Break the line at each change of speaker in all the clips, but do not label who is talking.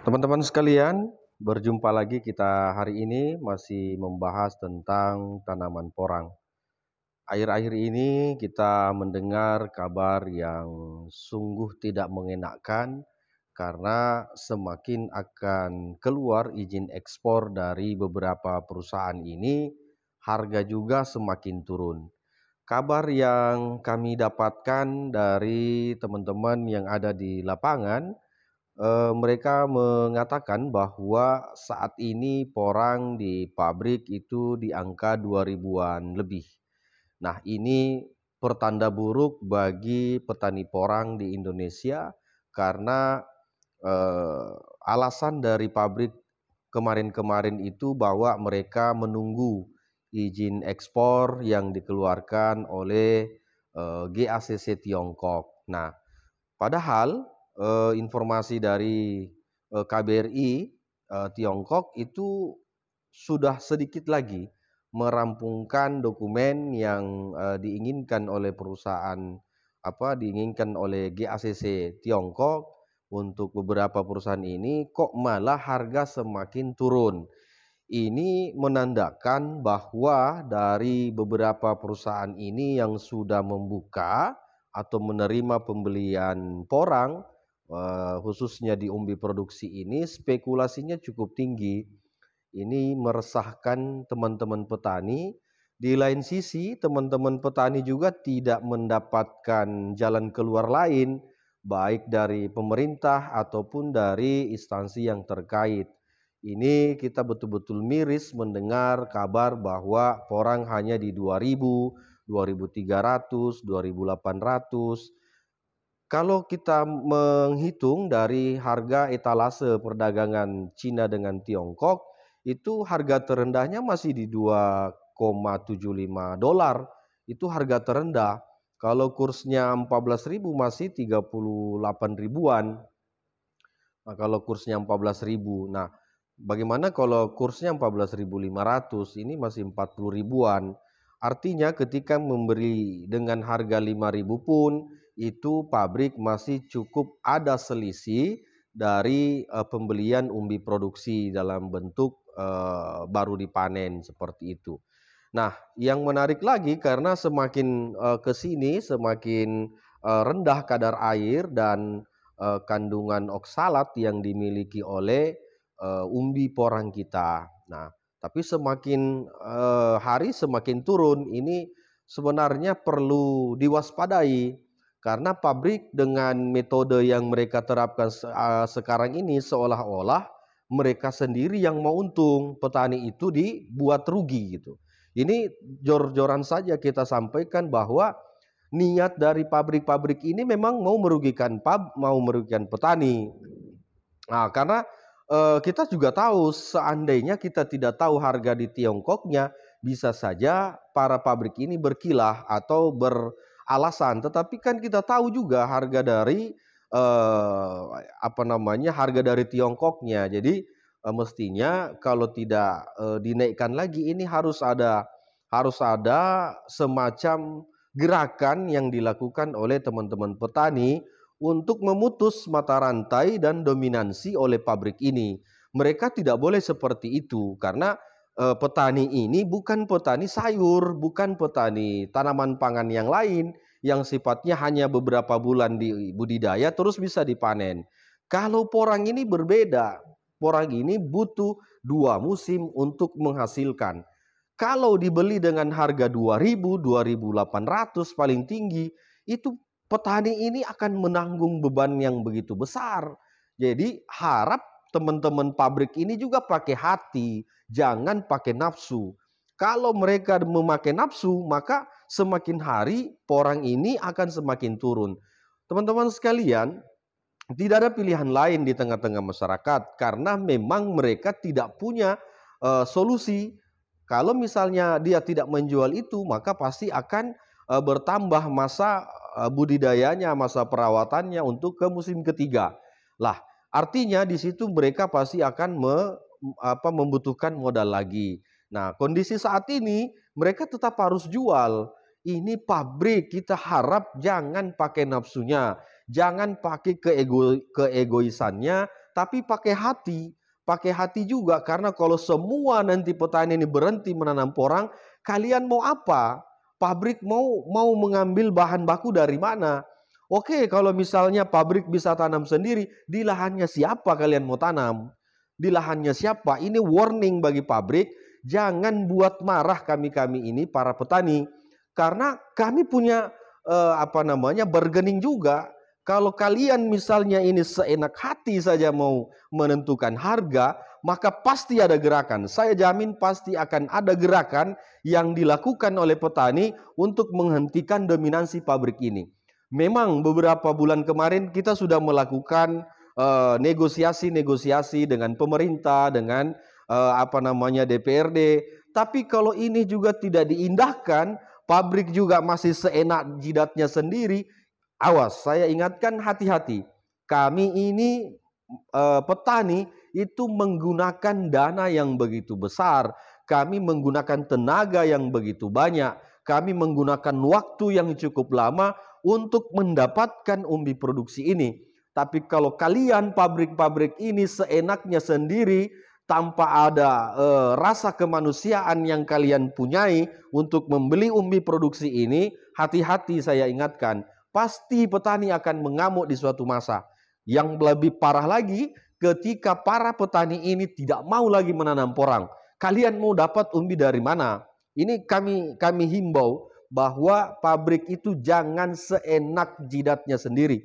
Teman-teman sekalian, berjumpa lagi kita hari ini masih membahas tentang tanaman porang. Akhir-akhir ini kita mendengar kabar yang sungguh tidak mengenakan karena semakin akan keluar izin ekspor dari beberapa perusahaan ini, harga juga semakin turun. Kabar yang kami dapatkan dari teman-teman yang ada di lapangan, mereka mengatakan bahwa saat ini porang di pabrik itu di angka 2.000-an lebih. Nah, ini pertanda buruk bagi petani porang di Indonesia karena, eee, alasan dari pabrik kemarin-kemarin itu bahwa mereka menunggu izin ekspor yang dikeluarkan oleh, GACC Tiongkok. Nah, padahal, informasi dari, KBRI, Tiongkok itu sudah sedikit lagi merampungkan dokumen yang, diinginkan oleh diinginkan oleh GACC Tiongkok untuk beberapa perusahaan ini, kok malah harga semakin turun. Ini menandakan bahwa dari beberapa perusahaan ini yang sudah membuka atau menerima pembelian porang, khususnya di umbi produksi ini spekulasinya cukup tinggi. Ini meresahkan teman-teman petani. Di lain sisi, teman-teman petani juga tidak mendapatkan jalan keluar lain, baik dari pemerintah ataupun dari instansi yang terkait. Ini kita betul-betul miris mendengar kabar bahwa porang hanya di 2.000, 2.300, 2.800. Kalau kita menghitung dari harga etalase perdagangan Cina dengan Tiongkok, itu harga terendahnya masih di 2,75 dolar, itu harga terendah. Kalau kursnya 14.000 masih 38 ribuan. Nah, kalau kursnya 14.000. Nah, bagaimana kalau kursnya 14.500? Ini masih 40 ribuan. Artinya ketika memberi dengan harga 5.000 pun itu pabrik masih cukup ada selisih dari pembelian umbi produksi dalam bentuk baru dipanen seperti itu. Nah, yang menarik lagi karena semakin ke sini semakin rendah kadar air dan kandungan oksalat yang dimiliki oleh umbi porang kita. Nah, tapi semakin hari semakin turun. Ini sebenarnya perlu diwaspadai karena pabrik dengan metode yang mereka terapkan sekarang ini seolah-olah mereka sendiri yang mau untung, petani itu dibuat rugi gitu. Ini jor-joran saja kita sampaikan bahwa niat dari pabrik-pabrik ini memang mau merugikan petani. Nah, karena, kita juga tahu seandainya kita tidak tahu harga di Tiongkoknya, bisa saja para pabrik ini berkilah atau beralasan. Tetapi kan kita tahu juga harga dari, harga dari Tiongkoknya. Jadi, mestinya kalau tidak, dinaikkan lagi ini harus ada semacam gerakan yang dilakukan oleh teman-teman petani untuk memutus mata rantai dan dominansi oleh pabrik ini. Mereka tidak boleh seperti itu karena petani ini bukan petani sayur, bukan petani tanaman pangan yang lain yang sifatnya hanya beberapa bulan di budidaya terus bisa dipanen. Kalau porang ini berbeda. Porang ini butuh 2 musim untuk menghasilkan. Kalau dibeli dengan harga 2.000, 2.800 paling tinggi, itu petani ini akan menanggung beban yang begitu besar. Jadi harap teman-teman pabrik ini juga pakai hati, jangan pakai nafsu. Kalau mereka memakai nafsu, maka semakin hari porang ini akan semakin turun. Teman-teman sekalian, tidak ada pilihan lain di tengah-tengah masyarakat karena memang mereka tidak punya solusi. Kalau misalnya dia tidak menjual itu, maka pasti akan bertambah masa budidayanya, masa perawatannya untuk ke musim ketiga. Lah, artinya di situ mereka pasti akan membutuhkan modal lagi. Nah, kondisi saat ini mereka tetap harus jual. Ini pabrik, kita harap jangan pakai nafsunya, jangan pakai keegoisannya, tapi pakai hati juga, karena kalau semua nanti petani ini berhenti menanam porang, kalian mau apa? Pabrik mau mengambil bahan baku dari mana? Oke, kalau misalnya pabrik bisa tanam sendiri, di lahannya siapa kalian mau tanam? Di lahannya siapa? Ini warning bagi pabrik, jangan buat marah kami-kami ini para petani. Karena kami punya bargaining juga. Kalau kalian misalnya ini seenak hati saja mau menentukan harga, maka pasti ada gerakan. Saya jamin pasti akan ada gerakan yang dilakukan oleh petani untuk menghentikan dominansi pabrik ini. Memang beberapa bulan kemarin kita sudah melakukan negosiasi-negosiasi dengan pemerintah, dengan DPRD. Tapi kalau ini juga tidak diindahkan, pabrik juga masih seenak jidatnya sendiri. Awas, saya ingatkan hati-hati. Kami ini petani itu menggunakan dana yang begitu besar. Kami menggunakan tenaga yang begitu banyak. Kami menggunakan waktu yang cukup lama untuk mendapatkan umbi produksi ini. Tapi kalau kalian pabrik-pabrik ini seenaknya sendiri, tanpa ada rasa kemanusiaan yang kalian punyai untuk membeli umbi produksi ini, hati-hati, saya ingatkan. Pasti petani akan mengamuk di suatu masa. Yang lebih parah lagi, ketika para petani ini tidak mau lagi menanam porang. Kalian mau dapat umbi dari mana? Ini kami himbau bahwa pabrik itu jangan seenak jidatnya sendiri.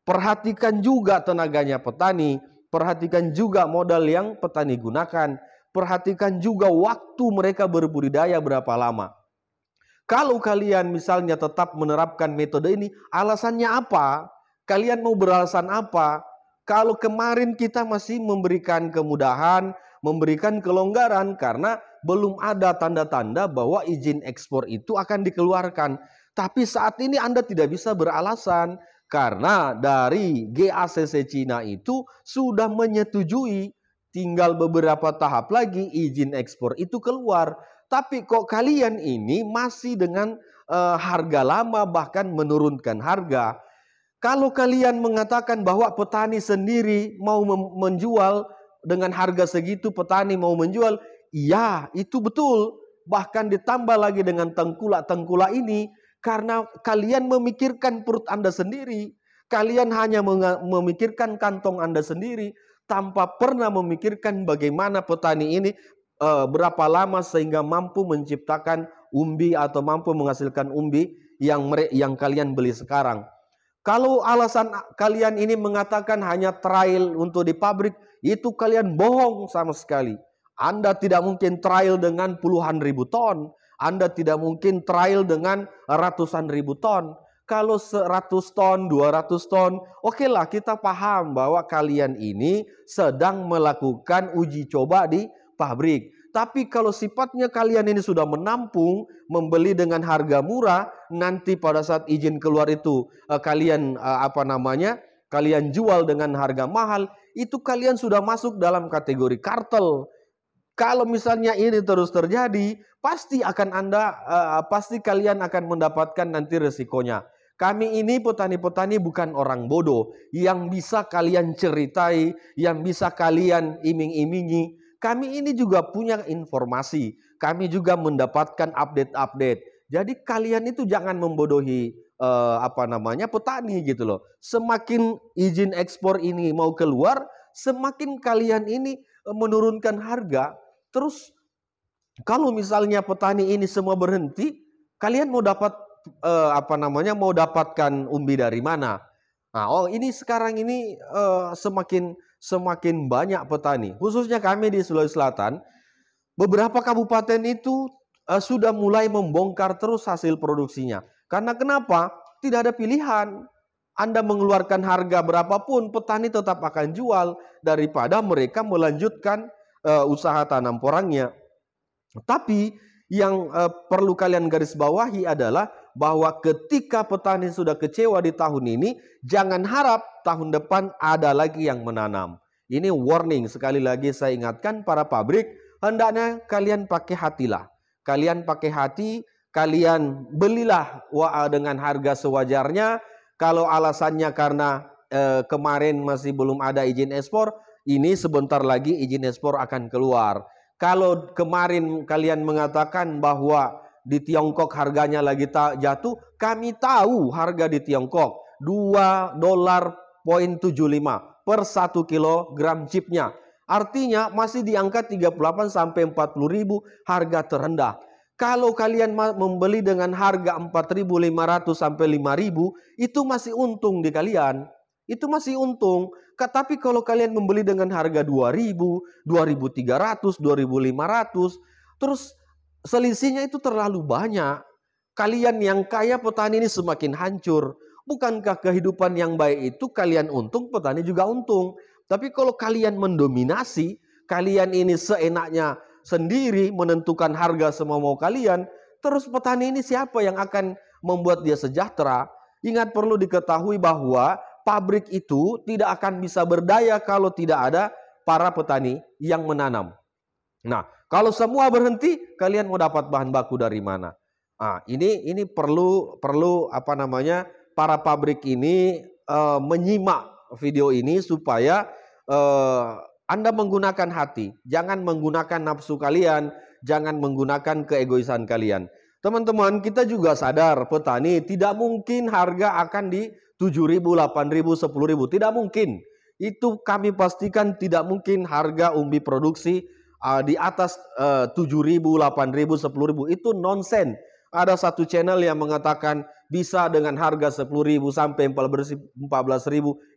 Perhatikan juga tenaganya petani, perhatikan juga modal yang petani gunakan, perhatikan juga waktu mereka berbudidaya berapa lama. Kalau kalian misalnya tetap menerapkan metode ini, alasannya apa? Kalian mau beralasan apa? Kalau kemarin kita masih memberikan kemudahan, memberikan kelonggaran karena belum ada tanda-tanda bahwa izin ekspor itu akan dikeluarkan. Tapi saat ini Anda tidak bisa beralasan karena dari GACC Cina itu sudah menyetujui, tinggal beberapa tahap lagi izin ekspor itu keluar. Tapi kok kalian ini masih dengan harga lama, bahkan menurunkan harga. Kalau kalian mengatakan bahwa petani sendiri mau menjual dengan harga segitu, petani mau menjual, iya itu betul. Bahkan ditambah lagi dengan tengkulak-tengkulak ini, karena kalian memikirkan perut Anda sendiri. Kalian hanya memikirkan kantong Anda sendiri, tanpa pernah memikirkan bagaimana petani ini berapa lama sehingga mampu menciptakan umbi atau mampu menghasilkan umbi yang kalian beli sekarang. Kalau alasan kalian ini mengatakan hanya trial untuk di pabrik, itu kalian bohong sama sekali. Anda tidak mungkin trial dengan puluhan ribu ton. Anda tidak mungkin trial dengan ratusan ribu ton. Kalau 100 ton, 200 ton, oke lah kita paham bahwa kalian ini sedang melakukan uji coba di pabrik. Tapi kalau sifatnya kalian ini sudah menampung, membeli dengan harga murah, nanti pada saat izin keluar itu kalian kalian jual dengan harga mahal, itu kalian sudah masuk dalam kategori kartel. Kalau misalnya ini terus terjadi, pasti kalian akan mendapatkan nanti resikonya. Kami ini petani-petani bukan orang bodoh yang bisa kalian ceritai, yang bisa kalian iming-imingi. Kami ini juga punya informasi. Kami juga mendapatkan update-update. Jadi kalian itu jangan membodohi petani gitu loh. Semakin izin ekspor ini mau keluar, semakin kalian ini menurunkan harga. Terus kalau misalnya petani ini semua berhenti, kalian mau dapatkan umbi dari mana? Nah, ini sekarang ini semakin banyak petani, khususnya kami di Sulawesi Selatan, beberapa kabupaten itu sudah mulai membongkar terus hasil produksinya. Karena kenapa? Tidak ada pilihan. Anda mengeluarkan harga berapapun, petani tetap akan jual daripada mereka melanjutkan usaha tanam porangnya. Tapi yang perlu kalian garis bawahi adalah bahwa ketika petani sudah kecewa di tahun ini, jangan harap tahun depan ada lagi yang menanam. Ini warning, sekali lagi saya ingatkan para pabrik, hendaknya kalian pakai hatilah. Kalian pakai hati, kalian belilah dengan harga sewajarnya. Kalau alasannya karena kemarin masih belum ada izin ekspor, ini sebentar lagi izin ekspor akan keluar. Kalau kemarin kalian mengatakan bahwa di Tiongkok harganya lagi jatuh, kami tahu harga di Tiongkok $2.75 per 1 kilogram chipnya. Artinya masih di angka 38 sampai 40 ribu harga terendah. Kalau kalian membeli dengan harga 4.500 sampai 5.000, itu masih untung di kalian. Itu masih untung. Tapi kalau kalian membeli dengan harga 2.000, 2.300, 2.500, terus selisihnya itu terlalu banyak. Kalian yang kaya, petani ini semakin hancur. Bukankah kehidupan yang baik itu kalian untung, petani juga untung. Tapi kalau kalian mendominasi, kalian ini seenaknya sendiri menentukan harga semau-mau kalian, terus petani ini siapa yang akan membuat dia sejahtera? Ingat, perlu diketahui bahwa pabrik itu tidak akan bisa berdaya kalau tidak ada para petani yang menanam. Nah, kalau semua berhenti, kalian mau dapat bahan baku dari mana? Nah, ini perlu para pabrik ini menyimak video ini supaya Anda menggunakan hati, jangan menggunakan nafsu kalian, jangan menggunakan keegoisan kalian. Teman-teman, kita juga sadar petani tidak mungkin harga akan di 7.000, 8.000, 10.000, tidak mungkin. Itu kami pastikan tidak mungkin harga umbi produksi di atas 7.000, 8.000, 10.000. Itu nonsen. Ada satu channel yang mengatakan bisa dengan harga 10.000 sampai 14.000,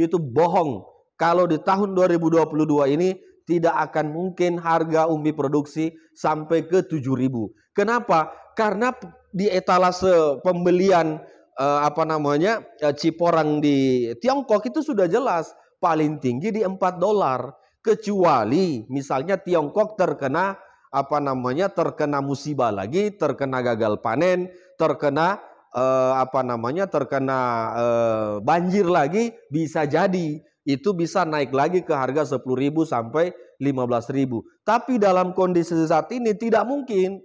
itu bohong. Kalau di tahun 2022 ini tidak akan mungkin harga umbi produksi sampai ke 7.000. Kenapa? Karena di etalase pembelian chip orang di Tiongkok itu sudah jelas paling tinggi di $4. Kecuali misalnya Tiongkok terkena terkena musibah lagi, terkena gagal panen, terkena banjir lagi, bisa jadi itu bisa naik lagi ke harga 10.000 sampai 15.000. Tapi dalam kondisi saat ini tidak mungkin.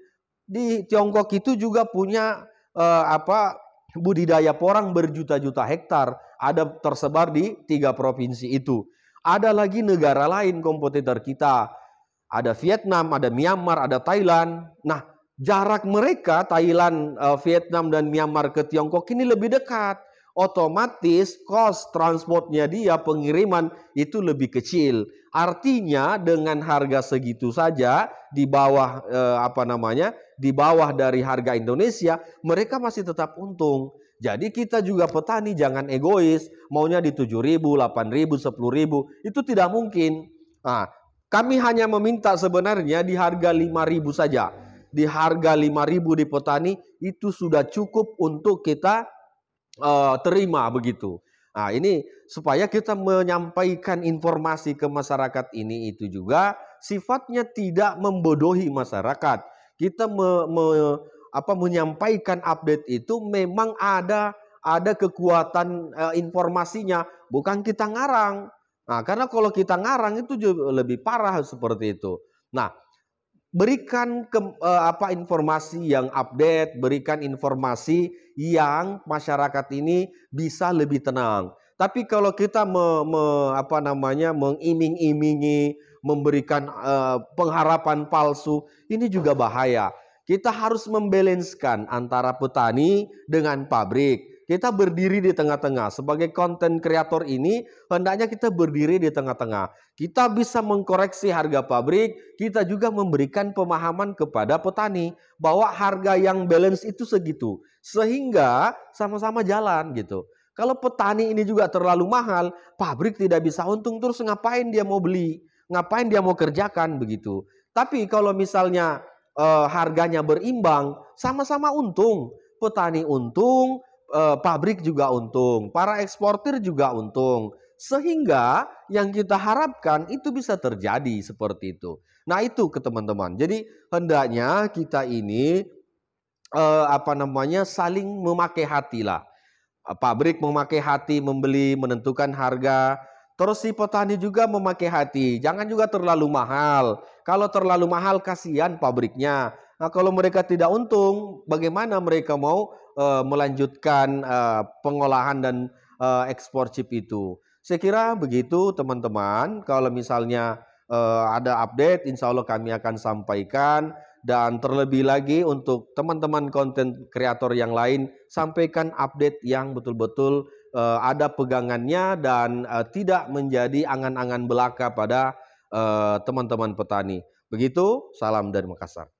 Di Tiongkok itu juga punya budidaya porang berjuta-juta hektar, ada tersebar di 3 provinsi itu. Ada lagi negara lain kompetitor kita, ada Vietnam, ada Myanmar, ada Thailand. Nah, jarak mereka Thailand, Vietnam dan Myanmar ke Tiongkok ini lebih dekat. Otomatis cost transportnya dia, pengiriman itu lebih kecil. Artinya dengan harga segitu saja di bawah di bawah dari harga Indonesia, mereka masih tetap untung. Jadi kita juga petani jangan egois, maunya di 7.000, 8.000, 10.000, itu tidak mungkin. Nah, kami hanya meminta sebenarnya di harga 5.000 saja. Di harga 5.000 di petani itu sudah cukup untuk kita terima begitu. Nah, ini supaya kita menyampaikan informasi ke masyarakat ini itu juga sifatnya tidak membodohi masyarakat. Kita menyampaikan update itu memang ada kekuatan informasinya, bukan kita ngarang. Nah, karena kalau kita ngarang itu lebih parah seperti itu. Nah, berikan informasi yang update, berikan informasi yang masyarakat ini bisa lebih tenang. Tapi kalau kita mengiming-imingi, memberikan pengharapan palsu, ini juga bahaya. Kita harus membalanskan antara petani dengan pabrik. Kita berdiri di tengah-tengah. Sebagai konten kreator ini, hendaknya kita berdiri di tengah-tengah. Kita bisa mengkoreksi harga pabrik, kita juga memberikan pemahaman kepada petani bahwa harga yang balance itu segitu. Sehingga sama-sama jalan gitu. Kalau petani ini juga terlalu mahal, pabrik tidak bisa untung, terus ngapain dia mau beli? Ngapain dia mau kerjakan begitu? Tapi kalau misalnya harganya berimbang, sama-sama untung. Petani untung, pabrik juga untung, para eksportir juga untung. Sehingga yang kita harapkan itu bisa terjadi seperti itu. Nah, itu ke teman-teman. Jadi hendaknya kita ini saling memakai hati lah. Pabrik memakai hati membeli, menentukan harga. Terus si petani juga memakai hati. Jangan juga terlalu mahal. Kalau terlalu mahal kasihan pabriknya. Nah, kalau mereka tidak untung, bagaimana mereka mau melanjutkan pengolahan dan ekspor chip itu? Saya kira begitu teman-teman, kalau misalnya ada update insya Allah kami akan sampaikan, dan terlebih lagi untuk teman-teman konten kreator yang lain, sampaikan update yang betul-betul ada pegangannya dan tidak menjadi angan-angan belaka pada teman-teman petani. Begitu, salam dari Makassar.